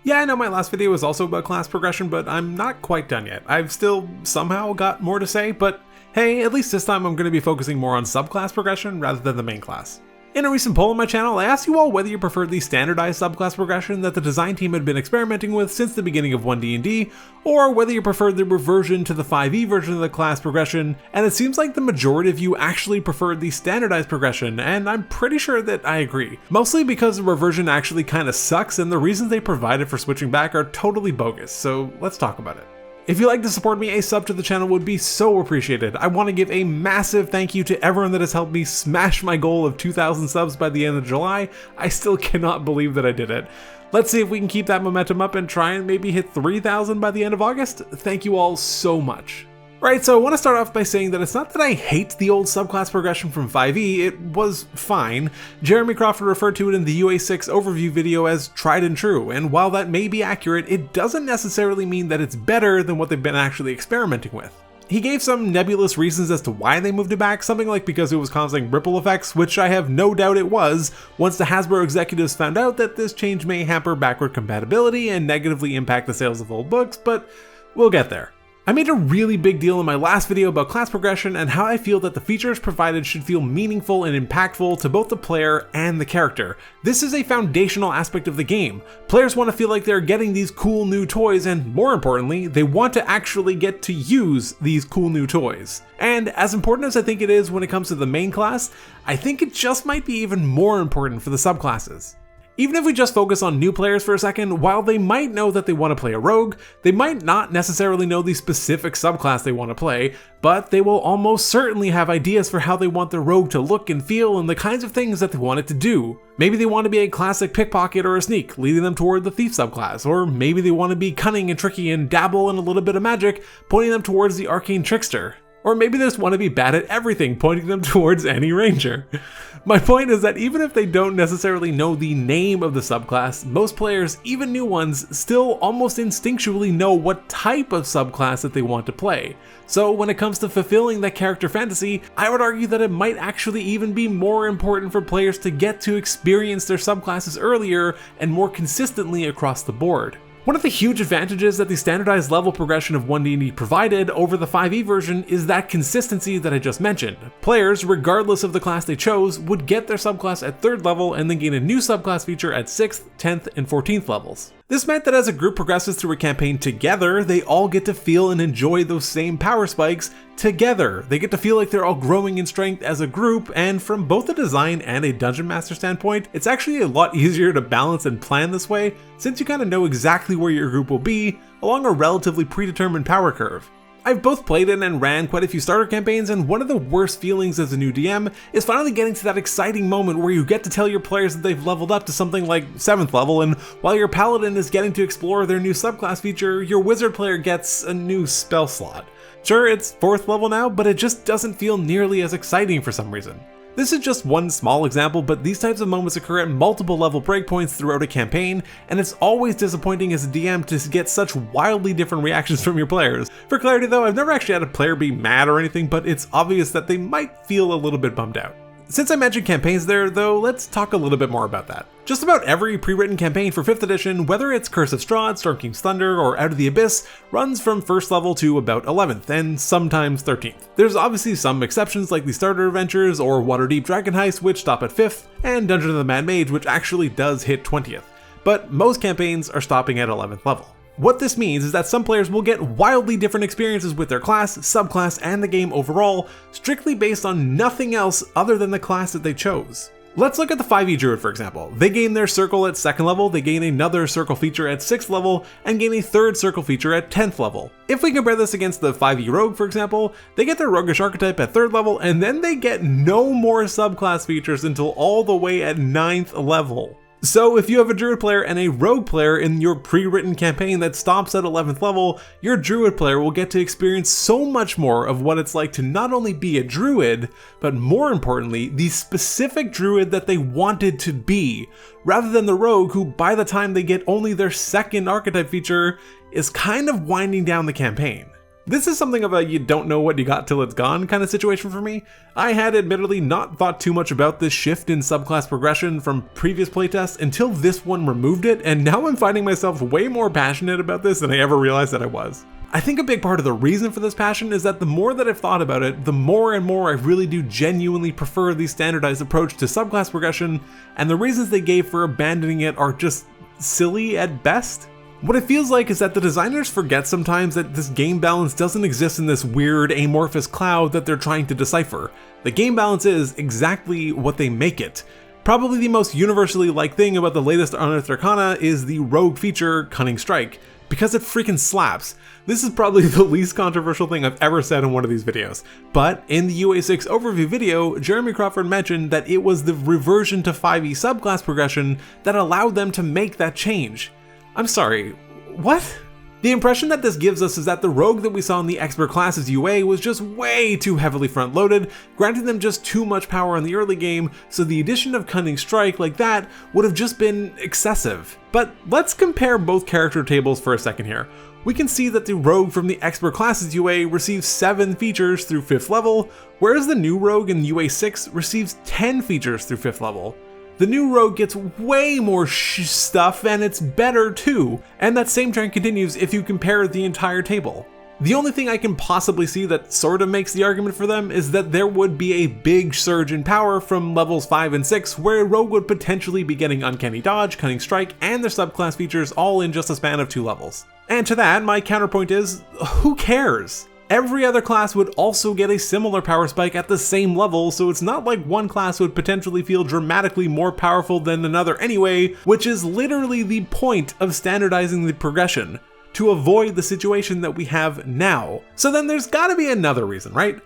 Yeah, I know my last video was also about class progression, but I'm not quite done yet. I've still somehow got more to say, but hey, at least this time I'm going to be focusing more on subclass progression rather than the main class. In a recent poll on my channel, I asked you all whether you preferred the standardized subclass progression that the design team had been experimenting with since the beginning of One D&D, or whether you preferred the reversion to the 5e version of the class progression, and it seems like the majority of you actually preferred the standardized progression, and I'm pretty sure that I agree. Mostly because the reversion actually kinda sucks, and the reasons they provided for switching back are totally bogus, so let's talk about it. If you'd like to support me, a sub to the channel would be so appreciated. I want to give a massive thank you to everyone that has helped me smash my goal of 2,000 subs by the end of July. I still cannot believe that I did it. Let's see if we can keep that momentum up and try and maybe hit 3,000 by the end of August. Thank you all so much. Right, so I want to start off by saying that it's not that I hate the old subclass progression from 5e, it was fine. Jeremy Crawford referred to it in the UA6 overview video as tried and true, and while that may be accurate, it doesn't necessarily mean that it's better than what they've been actually experimenting with. He gave some nebulous reasons as to why they moved it back, something like because it was causing ripple effects, which I have no doubt it was, once the Hasbro executives found out that this change may hamper backward compatibility and negatively impact the sales of old books, but we'll get there. I made a really big deal in my last video about class progression and how I feel that the features provided should feel meaningful and impactful to both the player and the character. This is a foundational aspect of the game. Players want to feel like they're getting these cool new toys, and more importantly, they want to actually get to use these cool new toys. And as important as I think it is when it comes to the main class, I think it just might be even more important for the subclasses. Even if we just focus on new players for a second, while they might know that they want to play a rogue, they might not necessarily know the specific subclass they want to play, but they will almost certainly have ideas for how they want their rogue to look and feel and the kinds of things that they want it to do. Maybe they want to be a classic pickpocket or a sneak, leading them toward the thief subclass, or maybe they want to be cunning and tricky and dabble in a little bit of magic, pointing them towards the arcane trickster. Or maybe they just want to be bad at everything, pointing them towards any ranger. My point is that even if they don't necessarily know the name of the subclass, most players, even new ones, still almost instinctually know what type of subclass that they want to play. So when it comes to fulfilling that character fantasy, I would argue that it might actually even be more important for players to get to experience their subclasses earlier and more consistently across the board. One of the huge advantages that the standardized level progression of One D&D provided over the 5e version is that consistency that I just mentioned. Players, regardless of the class they chose, would get their subclass at 3rd level and then gain a new subclass feature at 6th, 10th, and 14th levels. This meant that as a group progresses through a campaign together, they all get to feel and enjoy those same power spikes together. They get to feel like they're all growing in strength as a group, and from both a design and a dungeon master standpoint, it's actually a lot easier to balance and plan this way, since you kind of know exactly where your group will be along a relatively predetermined power curve. I've both played in and ran quite a few starter campaigns, and one of the worst feelings as a new DM is finally getting to that exciting moment where you get to tell your players that they've leveled up to something like 7th level, and while your paladin is getting to explore their new subclass feature, your wizard player gets a new spell slot. Sure, it's 4th level now, but it just doesn't feel nearly as exciting for some reason. This is just one small example, but these types of moments occur at multiple level breakpoints throughout a campaign, and it's always disappointing as a DM to get such wildly different reactions from your players. For clarity though, I've never actually had a player be mad or anything, but it's obvious that they might feel a little bit bummed out. Since I mentioned campaigns there, though, let's talk a little bit more about that. Just about every pre-written campaign for 5th edition, whether it's Curse of Strahd, Storm King's Thunder, or Out of the Abyss, runs from 1st level to about 11th, and sometimes 13th. There's obviously some exceptions like the Starter Adventures or Waterdeep Dragon Heist, which stop at 5th, and Dungeon of the Mad Mage, which actually does hit 20th. But most campaigns are stopping at 11th level. What this means is that some players will get wildly different experiences with their class, subclass, and the game overall, strictly based on nothing else other than the class that they chose. Let's look at the 5e Druid for example. They gain their circle at 2nd level, they gain another circle feature at 6th level, and gain a 3rd circle feature at 10th level. If we compare this against the 5e Rogue for example, they get their roguish archetype at 3rd level, and then they get no more subclass features until all the way at 9th level. So if you have a Druid player and a Rogue player in your pre-written campaign that stops at 11th level, your Druid player will get to experience so much more of what it's like to not only be a Druid, but more importantly, the specific Druid that they wanted to be, rather than the Rogue who by the time they get only their 2nd archetype feature is kind of winding down the campaign. This is something of a you don't know what you got till it's gone kind of situation for me. I had admittedly not thought too much about this shift in subclass progression from previous playtests until this one removed it, and now I'm finding myself way more passionate about this than I ever realized that I was. I think a big part of the reason for this passion is that the more that I've thought about it, the more and more I really do genuinely prefer the standardized approach to subclass progression, and the reasons they gave for abandoning it are just silly at best. What it feels like is that the designers forget sometimes that this game balance doesn't exist in this weird amorphous cloud that they're trying to decipher. The game balance is exactly what they make it. Probably the most universally liked thing about the latest Unearthed Arcana is the rogue feature, Cunning Strike, because it freaking slaps. This is probably the least controversial thing I've ever said in one of these videos, but in the UA6 overview video, Jeremy Crawford mentioned that it was the reversion to 5e subclass progression that allowed them to make that change. I'm sorry, what? The impression that this gives us is that the rogue that we saw in the expert classes UA was just way too heavily front loaded, granting them just too much power in the early game, so the addition of Cunning Strike like that would have just been excessive. But let's compare both character tables for a second here. We can see that the rogue from the expert classes UA receives 7 features through 5th level, whereas the new rogue in UA 6 receives 10 features through 5th level. The new rogue gets way more stuff, and it's better too, and that same trend continues if you compare the entire table. The only thing I can possibly see that sort of makes the argument for them is that there would be a big surge in power from levels 5 and 6, where a rogue would potentially be getting Uncanny Dodge, Cunning Strike, and their subclass features all in just a span of 2 levels. And to that, my counterpoint is, who cares? Every other class would also get a similar power spike at the same level, so it's not like one class would potentially feel dramatically more powerful than another anyway, which is literally the point of standardizing the progression, to avoid the situation that we have now. So then there's gotta be another reason, right?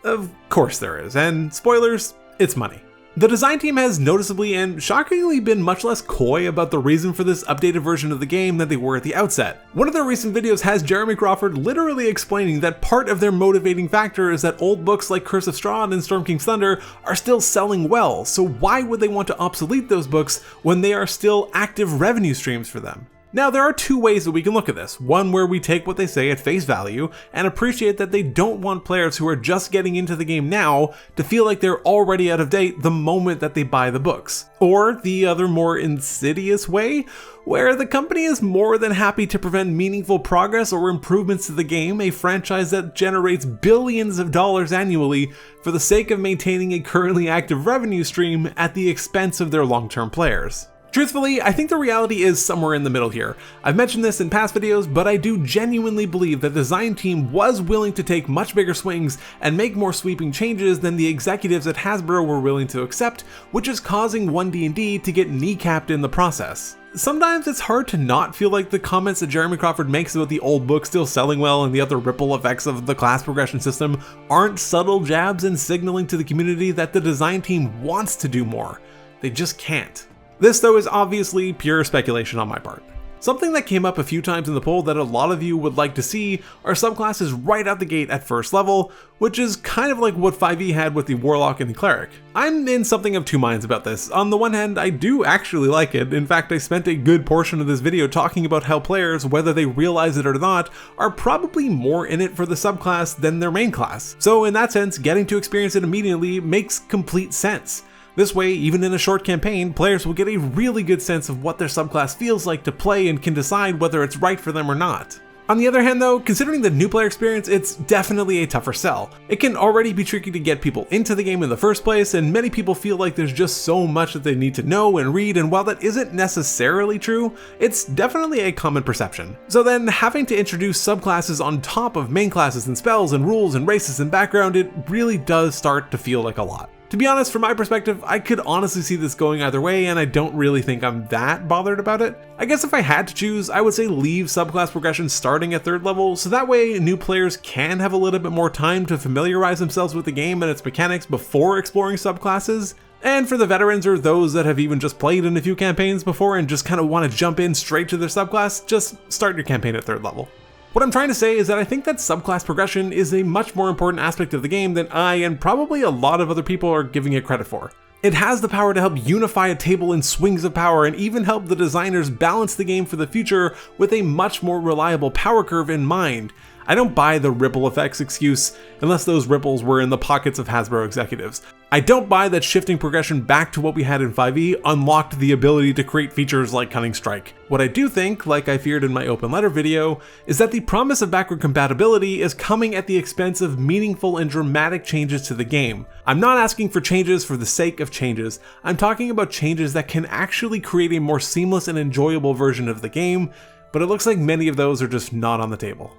Of course there is, and spoilers, it's money. The design team has noticeably and shockingly been much less coy about the reason for this updated version of the game than they were at the outset. One of their recent videos has Jeremy Crawford literally explaining that part of their motivating factor is that old books like Curse of Strahd and Storm King's Thunder are still selling well, so why would they want to obsolete those books when they are still active revenue streams for them? Now, there are 2 ways that we can look at this. One where we take what they say at face value and appreciate that they don't want players who are just getting into the game now to feel like they're already out of date the moment that they buy the books. Or the other more insidious way, where the company is more than happy to prevent meaningful progress or improvements to the game, a franchise that generates billions of dollars annually for the sake of maintaining a currently active revenue stream at the expense of their long-term players. Truthfully, I think the reality is somewhere in the middle here. I've mentioned this in past videos, but I do genuinely believe that the design team was willing to take much bigger swings and make more sweeping changes than the executives at Hasbro were willing to accept, which is causing One D&D to get kneecapped in the process. Sometimes it's hard to not feel like the comments that Jeremy Crawford makes about the old book still selling well and the other ripple effects of the class progression system aren't subtle jabs and signaling to the community that the design team wants to do more. They just can't. This, though, is obviously pure speculation on my part. Something that came up a few times in the poll that a lot of you would like to see are subclasses right out the gate at first level, which is kind of like what 5e had with the Warlock and the Cleric. I'm in something of 2 minds about this. On the one hand, I do actually like it. In fact, I spent a good portion of this video talking about how players, whether they realize it or not, are probably more in it for the subclass than their main class. So in that sense, getting to experience it immediately makes complete sense. This way, even in a short campaign, players will get a really good sense of what their subclass feels like to play and can decide whether it's right for them or not. On the other hand though, considering the new player experience, it's definitely a tougher sell. It can already be tricky to get people into the game in the first place, and many people feel like there's just so much that they need to know and read, and while that isn't necessarily true, it's definitely a common perception. So then, having to introduce subclasses on top of main classes and spells and rules and races and background, it really does start to feel like a lot. To be honest, from my perspective, I could honestly see this going either way, and I don't really think I'm that bothered about it. I guess if I had to choose, I would say leave subclass progression starting at 3rd level, so that way new players can have a little bit more time to familiarize themselves with the game and its mechanics before exploring subclasses. And for the veterans or those that have even just played in a few campaigns before and just kind of want to jump in straight to their subclass, just start your campaign at 3rd level. What I'm trying to say is that I think that subclass progression is a much more important aspect of the game than I and probably a lot of other people are giving it credit for. It has the power to help unify a table in swings of power and even help the designers balance the game for the future with a much more reliable power curve in mind. I don't buy the ripple effects excuse unless those ripples were in the pockets of Hasbro executives. I don't buy that shifting progression back to what we had in 5e unlocked the ability to create features like Cunning Strike. What I do think, like I feared in my open letter video, is that the promise of backward compatibility is coming at the expense of meaningful and dramatic changes to the game. I'm not asking for changes for the sake of changes, I'm talking about changes that can actually create a more seamless and enjoyable version of the game, but it looks like many of those are just not on the table.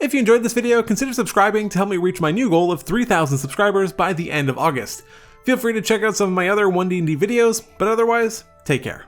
If you enjoyed this video, consider subscribing to help me reach my new goal of 3,000 subscribers by the end of August. Feel free to check out some of my other One D&D videos, but otherwise, take care.